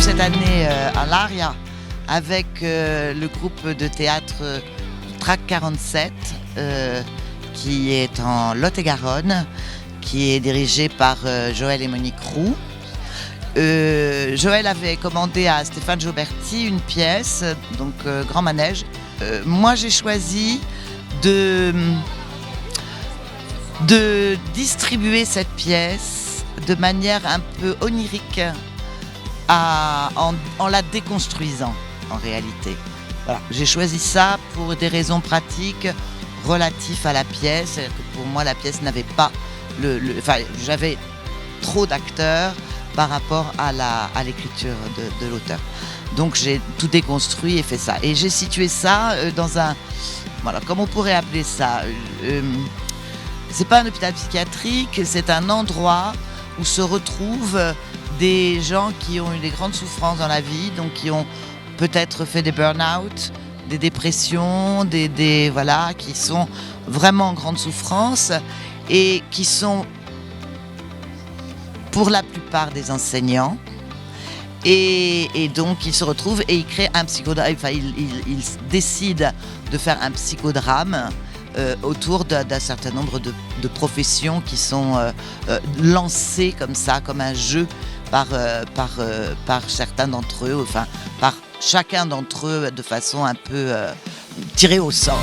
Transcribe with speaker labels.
Speaker 1: cette année à l'Aria avec le groupe de théâtre Track 47 qui est en Lot-et-Garonne, qui est dirigé par Joël et Monique Roux. Joël avait commandé à Stéphane Joberti une pièce, donc Grand Manège. Moi j'ai choisi de distribuer cette pièce de manière un peu onirique en la déconstruisant en réalité. Voilà. J'ai choisi ça pour des raisons pratiques relatives à la pièce. Pour moi la pièce n'avait pas j'avais trop d'acteurs par rapport à l'écriture de l'auteur. Donc j'ai tout déconstruit et fait ça. Et j'ai situé ça dans un... Voilà, comment on pourrait appeler ça c'est pas un hôpital psychiatrique, c'est un endroit où se retrouvent des gens qui ont eu des grandes souffrances dans la vie, donc qui ont peut-être fait des burn-out, des dépressions, voilà, qui sont vraiment en grande souffrance et qui sont pour la plupart des enseignants. Et donc ils se retrouvent et ils créent un psychodrame, ils décident de faire un psychodrame autour d'un certain nombre de professions qui sont lancées comme ça, comme un jeu par certains d'entre eux, enfin par chacun d'entre eux de façon un peu tirée au sort.